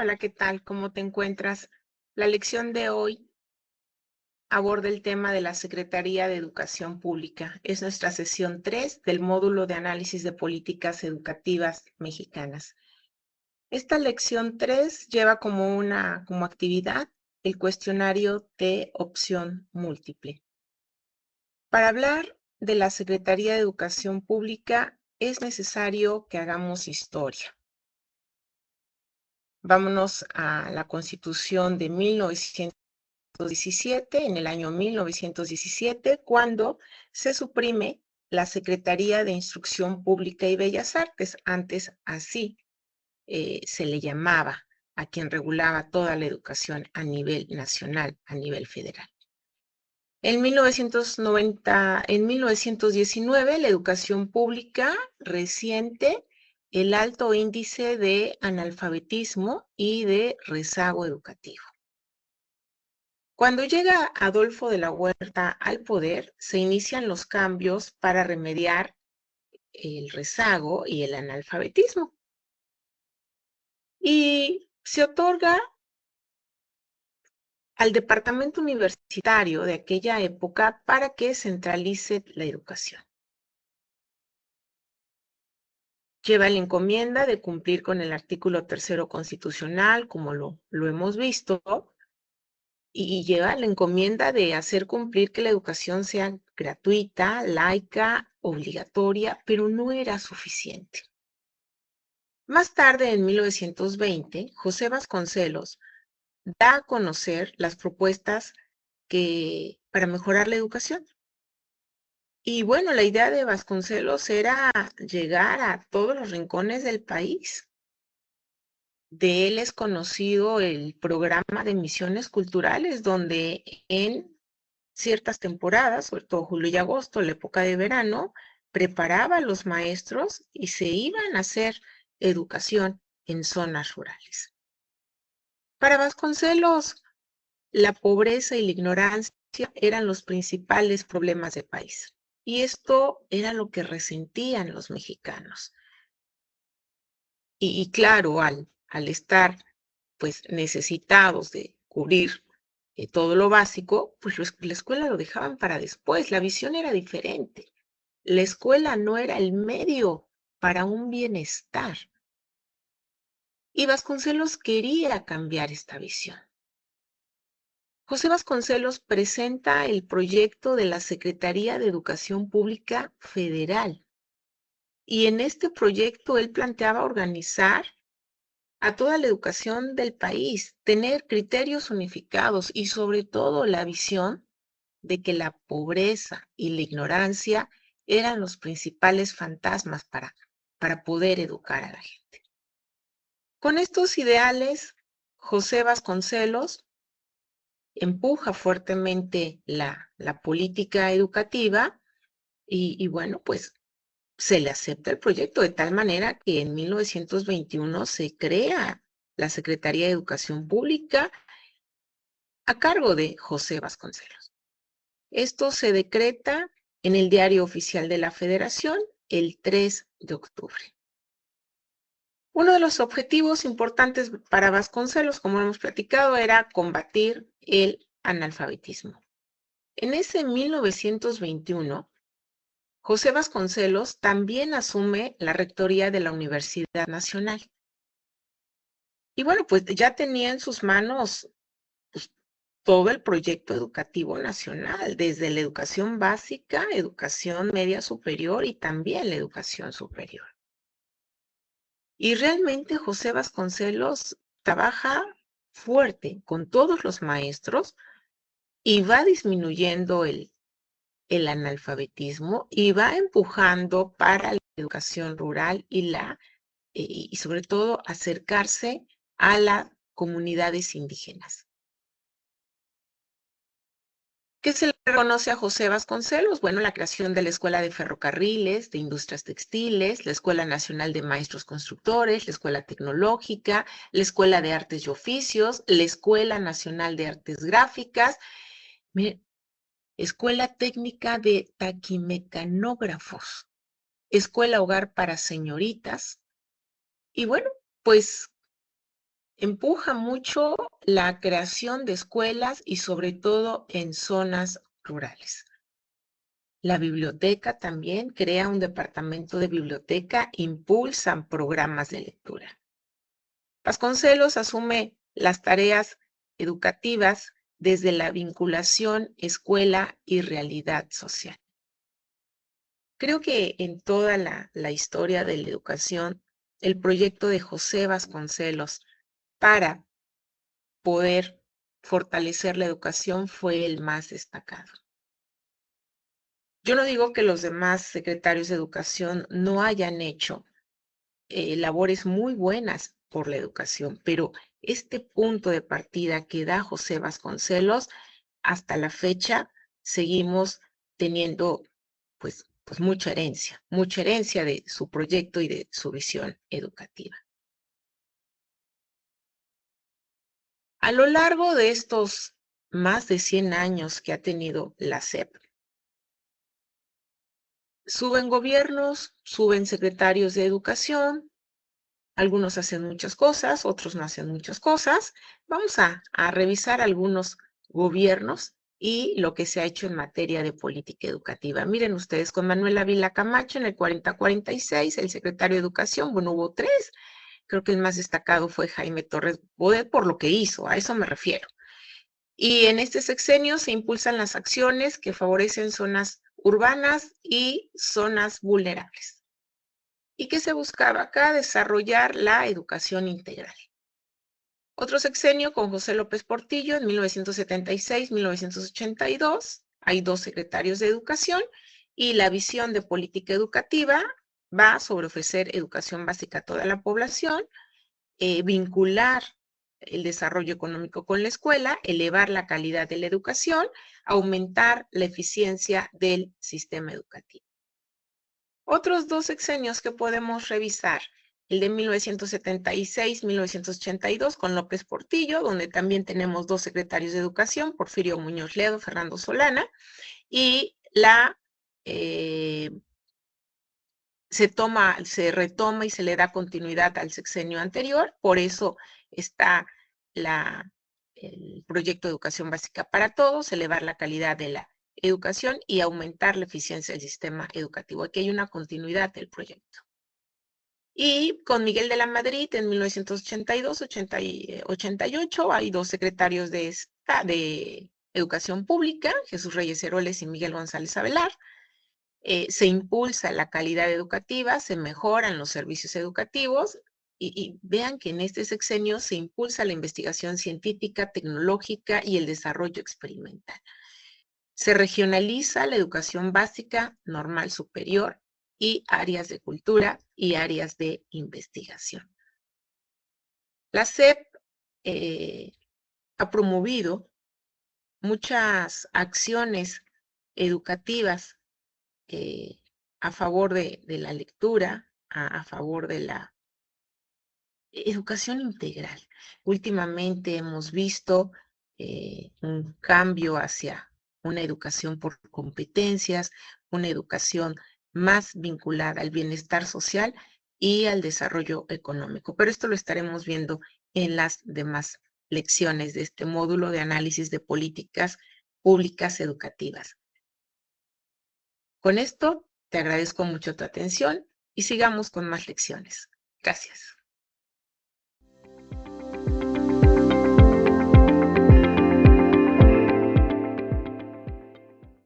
Hola, ¿qué tal? ¿Cómo te encuentras? La lección de hoy aborda el tema de la Secretaría de Educación Pública. Es nuestra sesión 3 del módulo de análisis de políticas educativas mexicanas. Esta lección 3 lleva como actividad el cuestionario de opción múltiple. Para hablar de la Secretaría de Educación Pública es necesario que hagamos historia. Vámonos a la Constitución de 1917, en el año 1917, cuando se suprime la Secretaría de Instrucción Pública y Bellas Artes. Antes así se le llamaba a quien regulaba toda la educación a nivel nacional, a nivel federal. En 1919, la educación pública resiente el alto índice de analfabetismo y de rezago educativo. Cuando llega Adolfo de la Huerta al poder, se inician los cambios para remediar el rezago y el analfabetismo. Y se otorga al departamento universitario de aquella época para que centralice la educación. Lleva la encomienda de cumplir con el artículo 3º constitucional, como lo hemos visto, y lleva la encomienda de hacer cumplir que la educación sea gratuita, laica, obligatoria, pero no era suficiente. Más tarde, en 1920, José Vasconcelos da a conocer las propuestas para mejorar la educación. Y bueno, la idea de Vasconcelos era llegar a todos los rincones del país. De él es conocido el programa de misiones culturales, donde en ciertas temporadas, sobre todo julio y agosto, la época de verano, preparaba a los maestros y se iban a hacer educación en zonas rurales. Para Vasconcelos, la pobreza y la ignorancia eran los principales problemas del país. Y esto era lo que resentían los mexicanos. Y claro, al estar pues necesitados de cubrir todo lo básico, pues la escuela lo dejaban para después. La visión era diferente. La escuela no era el medio para un bienestar. Y Vasconcelos quería cambiar esta visión. José Vasconcelos presenta el proyecto de la Secretaría de Educación Pública Federal. Y en este proyecto él planteaba organizar a toda la educación del país, tener criterios unificados y sobre todo la visión de que la pobreza y la ignorancia eran los principales fantasmas para poder educar a la gente. Con estos ideales, José Vasconcelos empuja fuertemente la política educativa y bueno, pues se le acepta el proyecto de tal manera que en 1921 se crea la Secretaría de Educación Pública a cargo de José Vasconcelos. Esto se decreta en el Diario Oficial de la Federación el 3 de octubre. Uno de los objetivos importantes para Vasconcelos, como hemos platicado, era combatir el analfabetismo. En ese 1921, José Vasconcelos también asume la rectoría de la Universidad Nacional. Y bueno, pues ya tenía en sus manos pues, todo el proyecto educativo nacional, desde la educación básica, educación media superior y también la educación superior. Y realmente José Vasconcelos trabaja fuerte con todos los maestros y va disminuyendo el analfabetismo y va empujando para la educación rural y sobre todo acercarse a las comunidades indígenas. ¿Qué se le reconoce a José Vasconcelos? Bueno, la creación de la Escuela de Ferrocarriles, de Industrias Textiles, la Escuela Nacional de Maestros Constructores, la Escuela Tecnológica, la Escuela de Artes y Oficios, la Escuela Nacional de Artes Gráficas, Escuela Técnica de Taquimecanógrafos, Escuela Hogar para Señoritas. Y bueno, pues empuja mucho la creación de escuelas y sobre todo en zonas rurales. La biblioteca también crea un departamento de biblioteca, impulsan programas de lectura. Vasconcelos asume las tareas educativas desde la vinculación escuela y realidad social. Creo que en toda la historia de la educación, el proyecto de José Vasconcelos para poder fortalecer la educación fue el más destacado. Yo no digo que los demás secretarios de educación no hayan hecho labores muy buenas por la educación, pero este punto de partida que da José Vasconcelos, hasta la fecha seguimos teniendo pues mucha herencia de su proyecto y de su visión educativa. A lo largo de estos más de 100 años que ha tenido la SEP, suben gobiernos, suben secretarios de educación, algunos hacen muchas cosas, otros no hacen muchas cosas. Vamos a revisar algunos gobiernos y lo que se ha hecho en materia de política educativa. Miren ustedes, con Manuel Ávila Camacho en el 40-46, el secretario de Educación, bueno, hubo 3. Creo que el más destacado fue Jaime Torres Bodet por lo que hizo, a eso me refiero. Y en este sexenio se impulsan las acciones que favorecen zonas urbanas y zonas vulnerables. ¿Y qué se buscaba acá? Desarrollar la educación integral. Otro sexenio con José López Portillo en 1976-1982. Hay 2 secretarios de educación y la visión de política educativa va sobre ofrecer educación básica a toda la población, vincular el desarrollo económico con la escuela, elevar la calidad de la educación, aumentar la eficiencia del sistema educativo. Otros 2 sexenios que podemos revisar, el de 1976-1982 con López Portillo, donde también tenemos 2 secretarios de educación, Porfirio Muñoz Ledo, Fernando Solana, y se retoma y se le da continuidad al sexenio anterior, por eso está el proyecto de educación básica para todos, elevar la calidad de la educación y aumentar la eficiencia del sistema educativo. Aquí hay una continuidad del proyecto. Y con Miguel de la Madrid en 1982-88 hay 2 secretarios de Educación Pública, Jesús Reyes Heroles y Miguel González Avelar. Se impulsa la calidad educativa, se mejoran los servicios educativos y vean que en este sexenio se impulsa la investigación científica, tecnológica y el desarrollo experimental. Se regionaliza la educación básica, normal, superior y áreas de cultura y áreas de investigación. La SEP ha promovido muchas acciones educativas a favor de la lectura, a favor de la educación integral. Últimamente hemos visto un cambio hacia una educación por competencias, una educación más vinculada al bienestar social y al desarrollo económico. Pero esto lo estaremos viendo en las demás lecciones de este módulo de análisis de políticas públicas educativas. Con esto, te agradezco mucho tu atención y sigamos con más lecciones. Gracias.